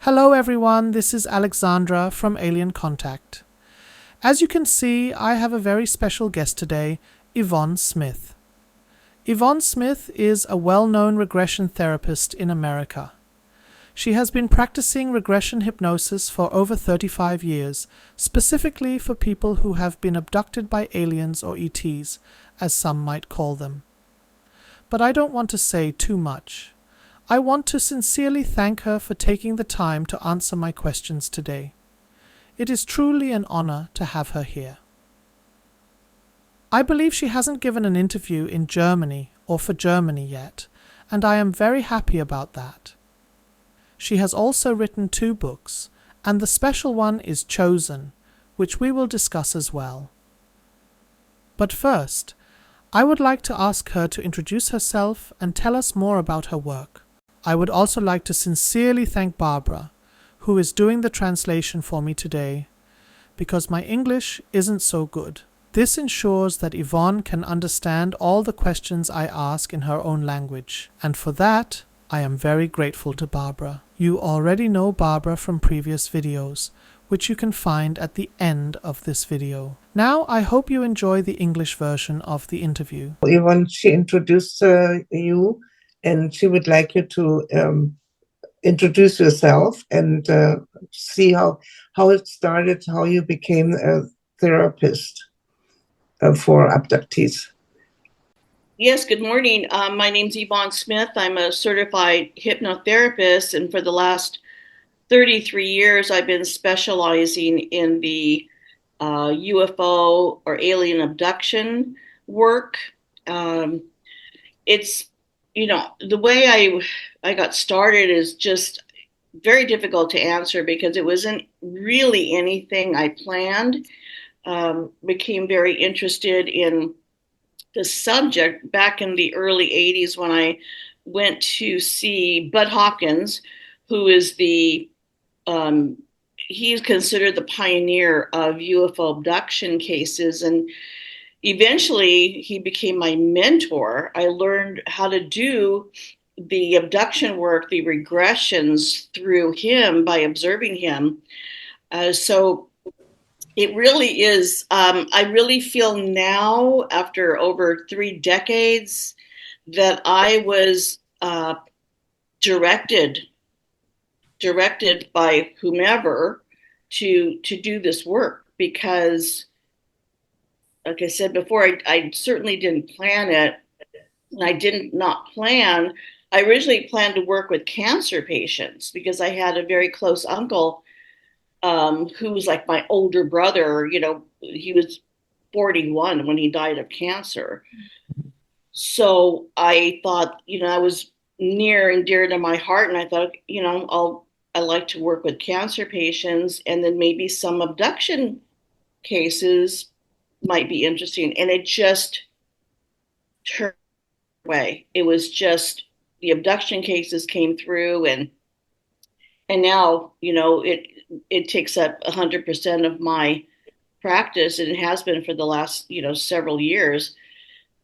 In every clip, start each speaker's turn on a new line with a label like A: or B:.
A: Hello everyone, this is Alexandra from Alien Contact. As you can see, I have a very special guest today, Yvonne Smith. Yvonne Smith is a well-known regression therapist in America. She has been practicing regression hypnosis for over 35 years, specifically for people who have been abducted by aliens or ETs, as some might call them. But I don't want to say too much. I want to sincerely thank her for taking the time to answer my questions today. It is truly an honor to have her here. I believe she hasn't given an interview in Germany or for Germany yet, and I am very happy about that. She has also written 2 books, and the special one is Chosen, which we will discuss as well. But first, I would like to ask her to introduce herself and tell us more about her work. I would also like to sincerely thank Barbara, who is doing the translation for me today, because my English isn't so good. This ensures that Yvonne can understand all the questions I ask in her own language, and for that, I am very grateful to Barbara. You already know Barbara from previous videos, which you can find at the end of this video. Now, I hope you enjoy the English version of the interview.
B: Yvonne, she introduced you, and she would like you to introduce yourself and see how it started, how you became a therapist for abductees.
C: Yes, good morning. My name's Yvonne Smith. I'm a certified hypnotherapist, and for the last 33 years, I've been specializing in the UFO or alien abduction work. It's, the way I got started is just very difficult to answer because it wasn't really anything I planned. Became very interested in the subject back in the early 80s when I went to see Bud Hopkins, who is he's considered the pioneer of UFO abduction cases, and eventually he became my mentor. I learned how to do the abduction work, the regressions through him by observing him. So it really is, I really feel now, after over 3 decades, that I was directed by whomever to do this work, because, like I said before, I certainly didn't plan it. And I did not plan. I originally planned to work with cancer patients because I had a very close uncle who was like my older brother. He was 41 when he died of cancer. So I thought, I was near and dear to my heart, and I thought, I like to work with cancer patients, and then maybe some abduction cases might be interesting. And it just turned away. It was just the abduction cases came through, and now, it takes up 100% of my practice, and it has been for the last, several years.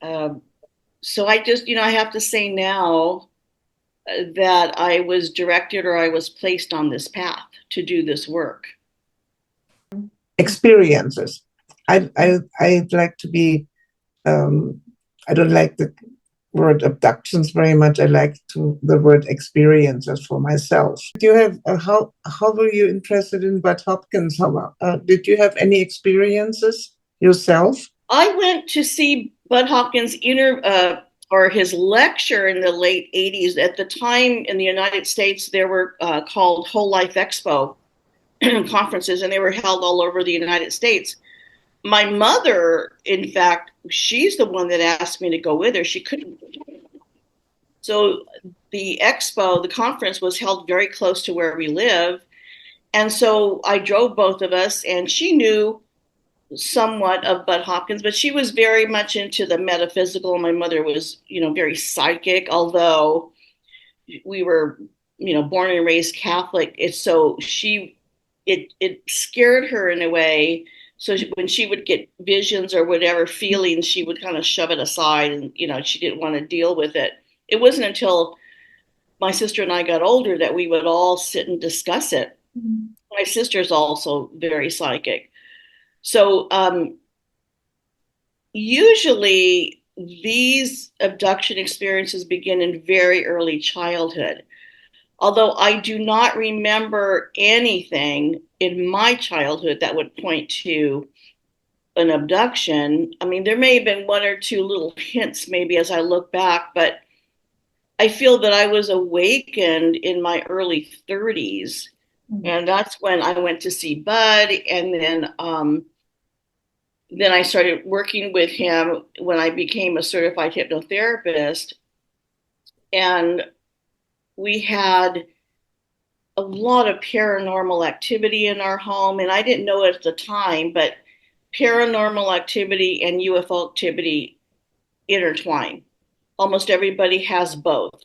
C: So I just, I have to say now that I was directed, or I was placed on this path to do this work.
B: Experiences. I'd like to be, I don't like the word abductions very much. I like the word experiences for myself. Do you have, how were you interested in Bud Hopkins? Did you have any experiences yourself?
C: I went to see Bud Hopkins or his lecture in the late 80s. At the time in the United States, there were called Whole Life Expo conferences, and they were held all over the United States. My mother, in fact, she's the one that asked me to go with her. She couldn't. So the expo, the conference, was held very close to where we live. And so I drove both of us, and she knew somewhat of Bud Hopkins, but she was very much into the metaphysical. My mother was, very psychic, although we were, born and raised Catholic. It scared her in a way. So when she would get visions or whatever feelings, she would kind of shove it aside, and, she didn't want to deal with it. It wasn't until my sister and I got older, that we would all sit and discuss it. Mm-hmm. My sister's also very psychic. So usually these abduction experiences begin in very early childhood. Although I do not remember anything in my childhood that would point to an abduction. I mean, there may have been one or two little hints maybe as I look back, but I feel that I was awakened in my early 30s. Mm-hmm. And that's when I went to see Bud, and then I started working with him when I became a certified hypnotherapist. And we had a lot of paranormal activity in our home. And I didn't know it at the time, but paranormal activity and UFO activity intertwine. Almost everybody has both.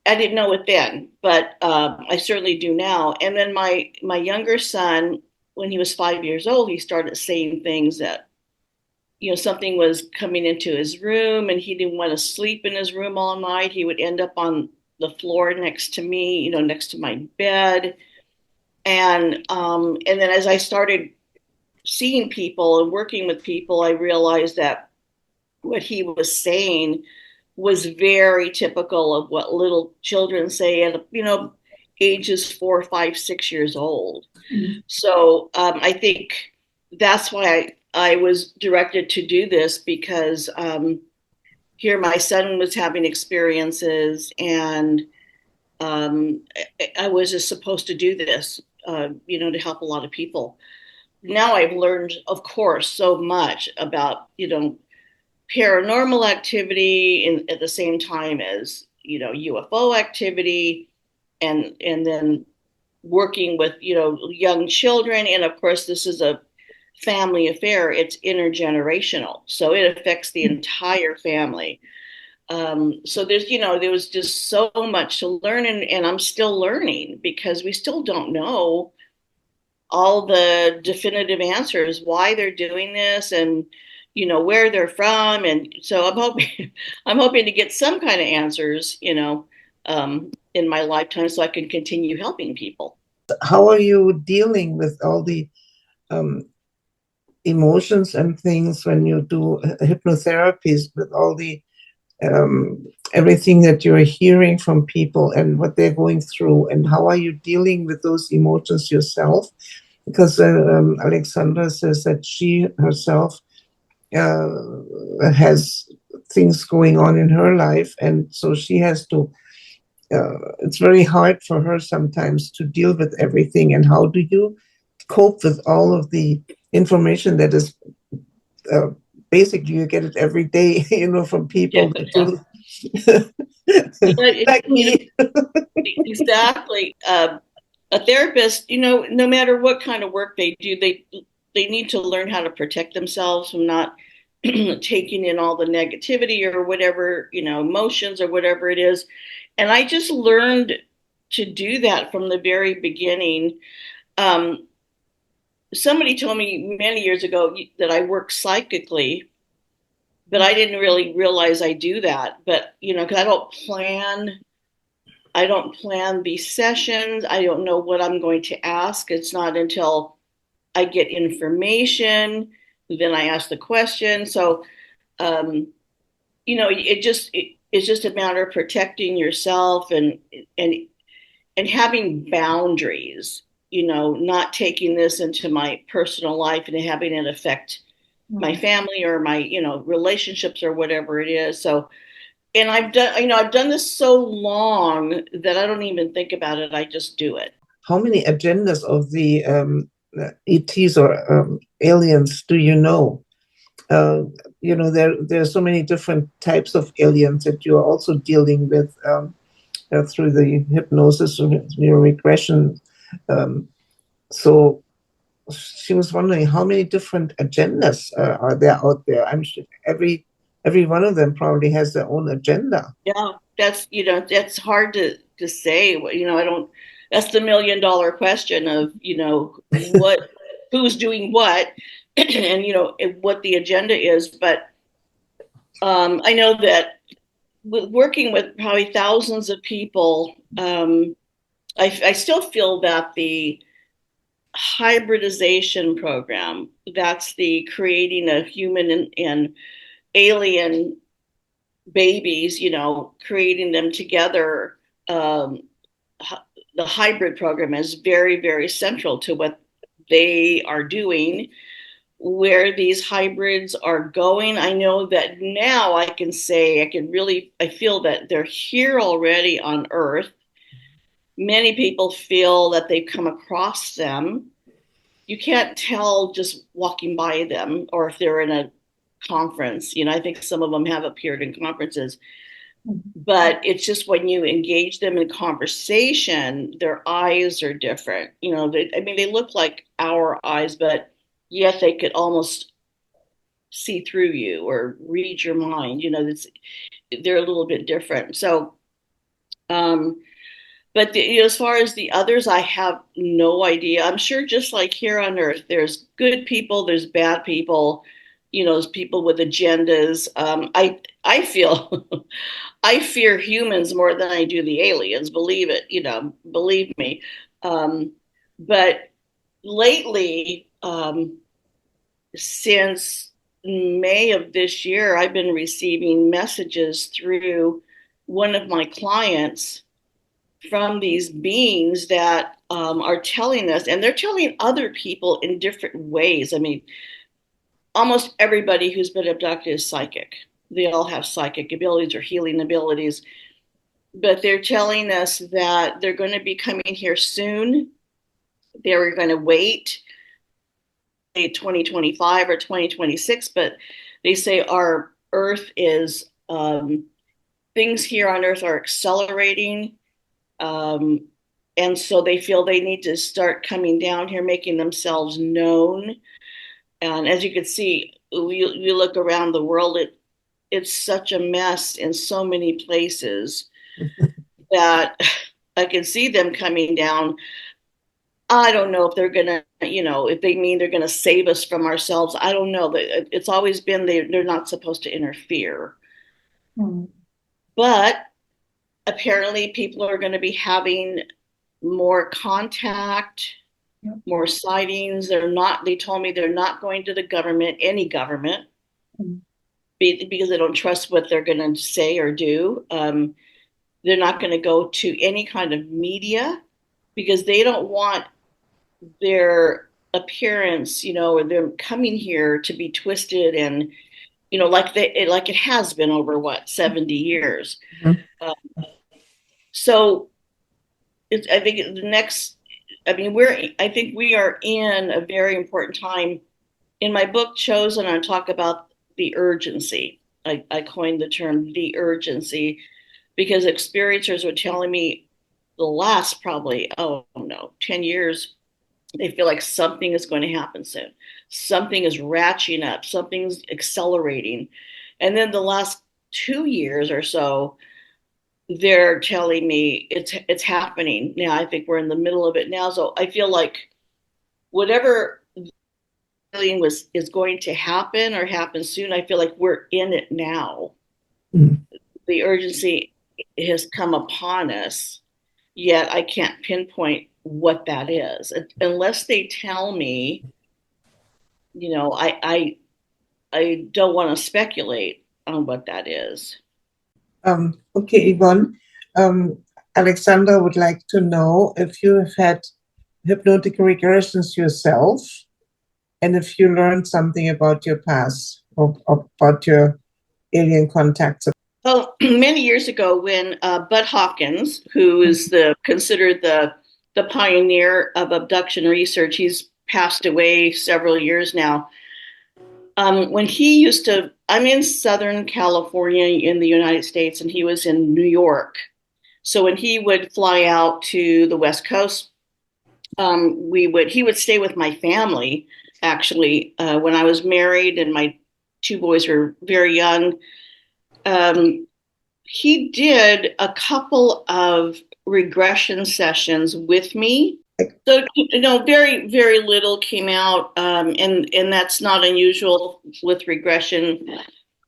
C: I didn't know it then, but I certainly do now. And then my younger son, when he was 5 years old, he started saying things that, something was coming into his room and he didn't want to sleep in his room all night. He would end up on the floor next to me, next to my bed. And then as I started seeing people and working with people, I realized that what he was saying was very typical of what little children say at, ages 4, 5, 6 years old. Mm-hmm. So I think that's why I was directed to do this, because here my son was having experiences, and I was just supposed to do this, to help a lot of people. Now I've learned, of course, so much about, paranormal activity at the same time as, UFO activity, and then working with, young children. And of course, this is a family affair. It's intergenerational. So it affects the entire family. So there was just so much to learn, and I'm still learning, because we still don't know all the definitive answers, why they're doing this, and where they're from. And so I'm hoping to get some kind of answers, in my lifetime, so I can continue helping people.
B: How are you dealing with all the emotions and things when you do hypnotherapies, with all the everything that you're hearing from people and what they're going through, and how are you dealing with those emotions yourself? Because Alexandra says that she herself has things going on in her life, and so she has to, it's very hard for her sometimes to deal with everything. And how do you cope with all of the information that is basically, you get it every day, from people that do like me.
C: Exactly. A therapist, no matter what kind of work they do, they need to learn how to protect themselves from not taking in all the negativity or whatever, emotions or whatever it is. And I just learned to do that from the very beginning. Somebody told me many years ago that I work psychically, but I didn't really realize I do that. But, because I don't plan these sessions. I don't know what I'm going to ask. It's not until I get information, then I ask the question. So, it's just a matter of protecting yourself and having boundaries, not taking this into my personal life and having it affect my family or my, relationships or whatever it is. So, and I've done this so long that I don't even think about it. I just do it.
B: How many agendas of the ETs or aliens do you know? There are so many different types of aliens that you are also dealing with through the hypnosis or your regression. So she was wondering, how many different agendas are there out there? I'm sure every one of them probably has their own agenda.
C: Yeah, that's hard to say. I don't. That's the $1 million question of who's doing what, and what the agenda is. But I know that working with probably thousands of people, I still feel that the hybridization program, that's the creating a human and alien babies, creating them together. Um, the hybrid program is very, very central to what they are doing. Where these hybrids are going, I know that now I can say, I feel that they're here already on Earth. Many people feel that they've come across them. You can't tell just walking by them or if they're in a conference. I think some of them have appeared in conferences, but it's just when you engage them in conversation, their eyes are different. They look like our eyes, but yet they could almost see through you or read your mind. They're a little bit different. So, but as far as the others, I have no idea. I'm sure just like here on Earth, there's good people, there's bad people. There's people with agendas. I feel I fear humans more than I do the aliens. Believe it, believe me. But lately, since May of this year, I've been receiving messages through one of my clients from these beings that are telling us, and they're telling other people in different ways. Almost everybody who's been abducted is psychic. They all have psychic abilities or healing abilities, but they're telling us that they're going to be coming here soon. They're going to wait 2025 or 2026, but they say our Earth is, things here on Earth are accelerating. Um, and so they feel they need to start coming down here, making themselves known. And as you can see, you look around the world, it's such a mess in so many places that I can see them coming down. I don't know if they're gonna, if they mean they're gonna save us from ourselves. I don't know. It's always been they're not supposed to interfere.
B: Mm.
C: But apparently people are going to be having more contact, more sightings. They told me they're not going to the government, any government, because they don't trust what they're going to say or do. They're not going to go to any kind of media because they don't want their appearance, or them coming here to be twisted and, like it has been over 70 years.
B: Mhm.
C: So I think the next, I think we are in a very important time. In my book, Chosen, I talk about the urgency. I coined the term the urgency because experiencers were telling me the last probably, 10 years, they feel like something is going to happen soon. Something is ratcheting up, something's accelerating. And then the last 2 years or so, they're telling me it's happening now. I think we're in the middle of it now. So I feel like whatever feeling is going to happen or happen soon, I feel like we're in it now.
B: Mm.
C: The urgency has come upon us, yet I can't pinpoint what that is unless they tell me. I don't want to speculate on what that is.
B: Okay, Yvonne. Alexandra would like to know if you have had hypnotic regressions yourself and if you learned something about your past or about your alien contacts.
C: Well, many years ago, when Bud Hawkins, who is considered the pioneer of abduction research, he's passed away several years now. When he used to, I'm in Southern California in the United States, and he was in New York. So when he would fly out to the West Coast, he would stay with my family. Actually, when I was married and my two boys were very young, he did a couple of regression sessions with me. So, very, very little came out, and that's not unusual with regression.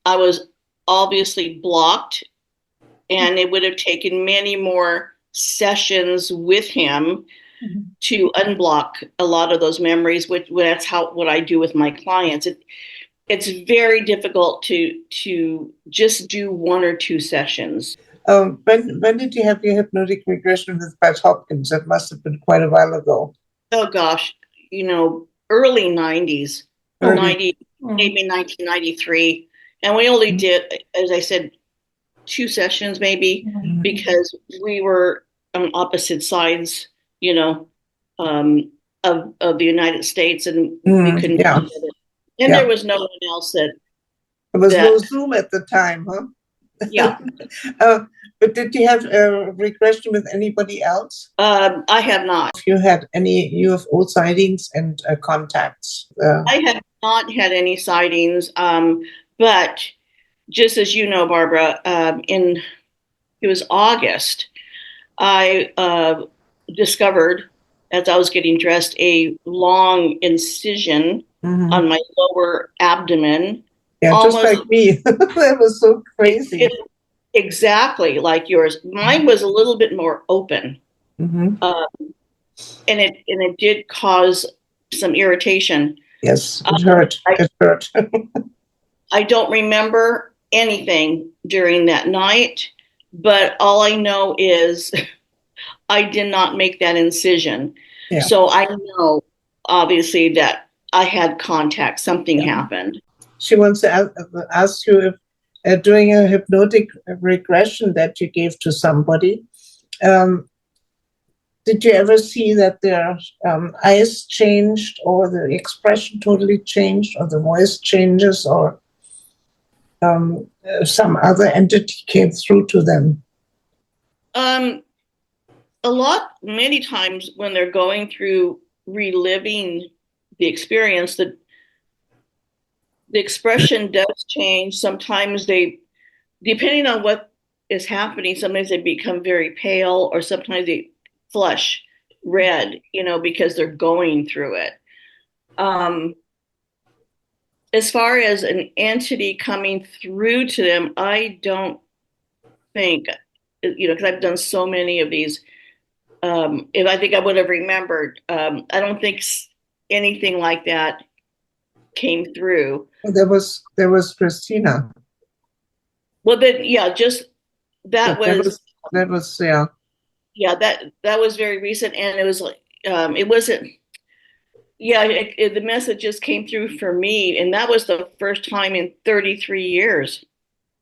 C: I was obviously blocked and it would have taken many more sessions with him to unblock a lot of those memories, which that's what I do with my clients. It's very difficult to just do 1 or 2 sessions.
B: When did you have your hypnotic regression with Pat Hopkins? That must have been quite a while ago.
C: Oh gosh, early 90s, maybe 1993. And we only did, as I said, 2 sessions maybe, because we were on opposite sides, of the United States, and we couldn't do it. And there was no one else that.
B: There was no Zoom at the time, huh?
C: Yeah.
B: But did you have a regression with anybody else?
C: I have not.
B: If you had any UFO sightings and contacts?
C: I have not had any sightings, but just as you know, Barbara, it was August, I discovered, as I was getting dressed, a long incision on my lower abdomen.
B: Yeah, just like me. That was so crazy.
C: Exactly like yours. Mine was a little bit more open, and it did cause some irritation.
B: Yes, it hurt. It hurt.
C: I don't remember anything during that night, but all I know is I did not make that incision. Yeah. So I know, obviously, that I had contact. Something happened.
B: She wants to ask you if during a hypnotic regression that you gave to somebody, did you ever see that their eyes changed, or the expression totally changed, or the voice changes, or some other entity came through to them?
C: Many times when they're going through reliving the experience, the expression does change. Sometimes depending on what is happening, sometimes they become very pale, or sometimes they flush red, because they're going through it. As far as an entity coming through to them, I don't think, because I've done so many of these, if I think I would have remembered, I don't think anything like that came through.
B: There was Christina.
C: Well, then, just that was
B: yeah,
C: that was very recent, and it was like it wasn't. Yeah, the message just came through for me, and that was the first time in 33 years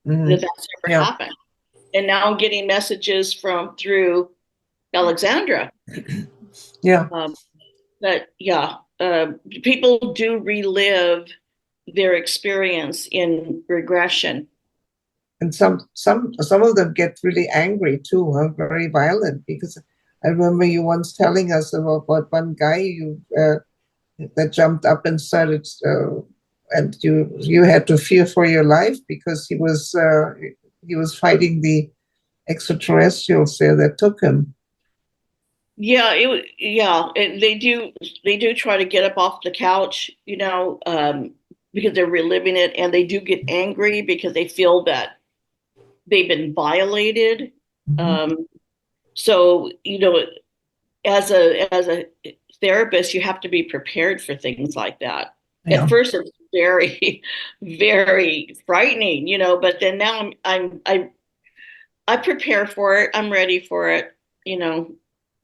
C: that's ever happened. And now I'm getting messages through Alexandra.
B: Yeah.
C: People do relive their experience in regression.
B: And some of them get really angry too, very violent, because I remember you once telling us about one guy that jumped up and started, and you had to fear for your life because he was fighting the extraterrestrials there that took him.
C: Yeah, they do try to get up off the couch, because they're reliving it, and they do get angry because they feel that they've been violated. So, as a therapist, you have to be prepared for things like that. Yeah. At first, it's very, very frightening, but then now I prepare for it. I'm ready for it,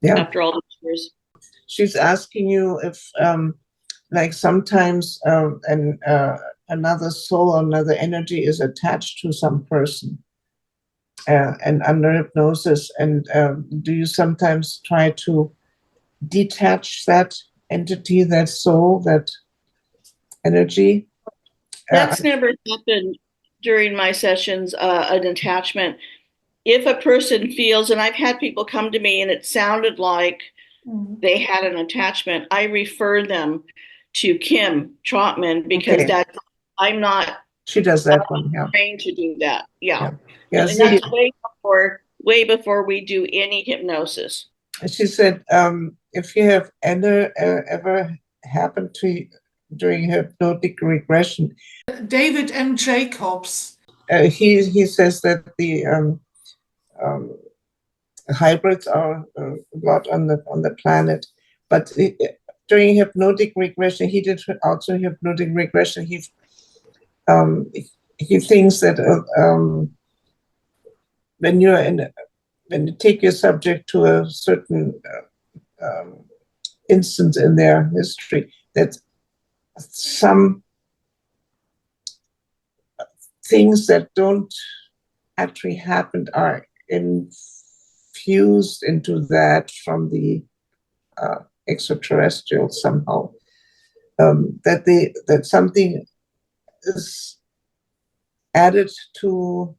C: after all these years.
B: She's asking you if, like, sometimes another soul, another energy is attached to some person and under hypnosis. And do you sometimes try to detach that entity, that soul, that energy?
C: That's never happened during my sessions, an attachment. If a person feels, and I've had people come to me and it sounded like they had an attachment, I refer them to Kim Trotman, because I'm not.
B: She does that one. Yeah.
C: Trained to do that. Yeah.
B: Yeah.
C: And that's way before we do any hypnosis.
B: She said, if you have ever happened to you during hypnotic regression.
A: David M. Jacobs.
B: He says that hybrids are a lot on the planet. But during hypnotic regression, he did also hypnotic regression. He thinks that when you take your subject to a certain instance in their history, that some things that don't actually happen are infused into that from the extraterrestrials somehow. That something is added to.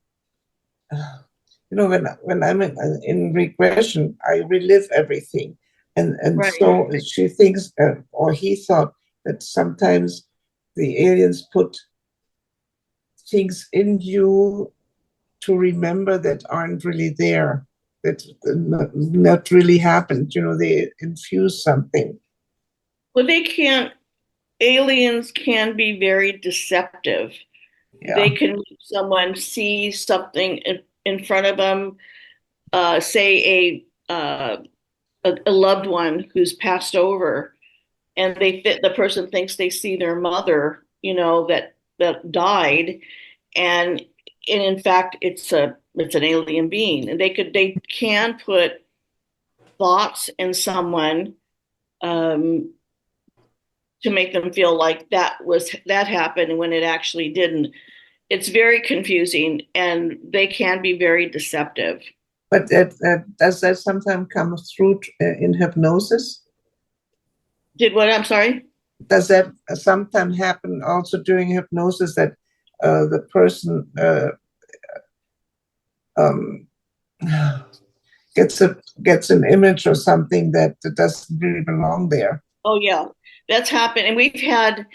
B: When I'm in regression, I relive everything, and
C: Right.
B: so she thinks, or he thought, that sometimes the aliens put things in you to remember that aren't really there, that not really happened. They infuse something.
C: Well, aliens can be very deceptive.
B: Yeah.
C: They can make someone see something in front of them, say a loved one who's passed over, and the person thinks they see their mother, that died, and in fact it's an alien being, and they can put thoughts in someone to make them feel like that happened when it actually didn't. It's very confusing, and they can be very deceptive.
B: But does that sometimes come through in hypnosis?
C: Did what? I'm sorry?
B: Does that sometimes happen also during hypnosis, that the person gets an image or something that doesn't really belong there?
C: Oh, yeah, that's happened. And we've had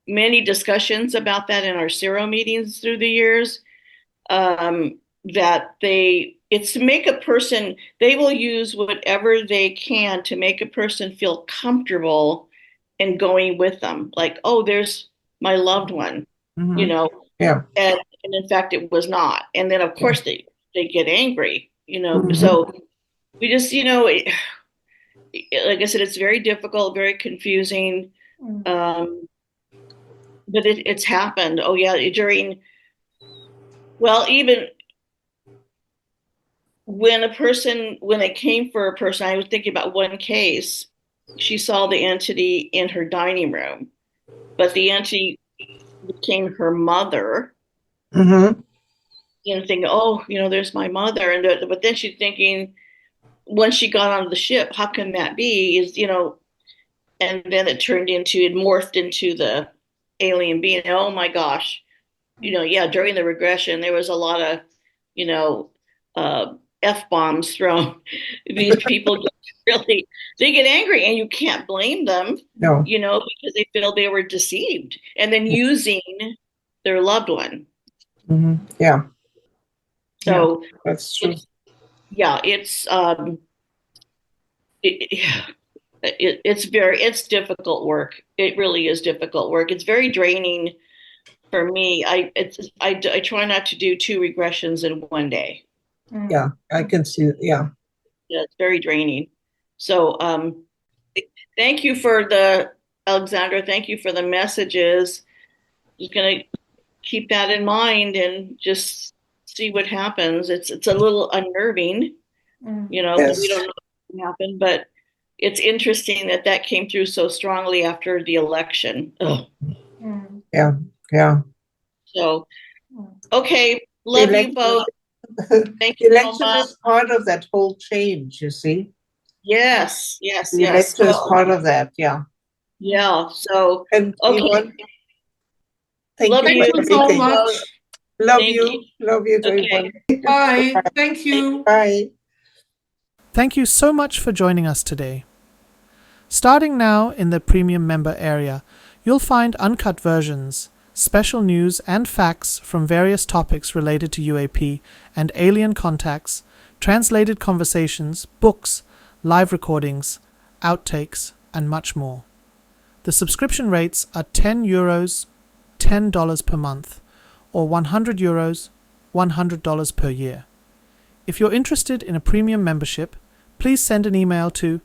C: many discussions about that in our Zero meetings through the years, that it's to make a person, they will use whatever they can to make a person feel comfortable in going with them. Like, oh, there's my loved one,
B: Mm-hmm. Yeah.
C: And in fact, it was not. And then, of course, they get angry,
B: Mm-hmm.
C: So we just, like I said, it's very difficult, very confusing. But it's happened. Oh, yeah, even when it came for a person, I was thinking about one case. She saw the entity in her dining room, but the entity became her mother.
B: Mm-hmm.
C: Thinking, oh, there's my mother, but then she's thinking, once she got onto the ship, how can that be? And then it morphed into the alien being. Oh my gosh, during the regression, there was a lot of, F-bombs thrown. These people they get angry, and you can't blame them,
B: No.
C: because they feel they were deceived and then using their loved one.
B: Mm-hmm. Yeah.
C: So
B: yeah, that's true.
C: It's difficult work. It really is difficult work. It's very draining for me. I try not to do 2 regressions in one day.
B: Yeah, I can see it. Yeah.
C: Yeah, it's very draining. So thank you Alexandra, thank you for the messages. Just gonna keep that in mind and just see what happens. It's a little unnerving,
B: Yes.
C: we don't know what can happen, but it's interesting that came through so strongly after the election.
B: Yeah. Yeah.
C: So, okay, love you both. Thank you
B: The
C: so
B: election
C: much.
B: is part of that whole change, you see.
C: Yes.
B: The election is part of that. Yeah.
C: Yeah. So,
B: And
C: okay.
B: Yvonne, thank
C: Love
B: you
C: you
B: so
C: much.
B: Love
C: Thank
B: you. Love you,
C: Okay.
B: Yvonne.
D: Bye. Thank you.
B: Bye.
A: Thank you so much for joining us today. Starting now in the premium member area, you'll find uncut versions, special news and facts from various topics related to UAP and alien contacts, translated conversations, books, live recordings, outtakes, and much more. The subscription rates are €10, $10 per month, or €100, $100 per year. If you're interested in a premium membership, please send an email to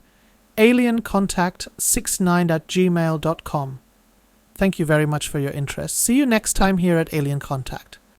A: aliencontact69@gmail.com. Thank you very much for your interest. See you next time here at Alien Contact.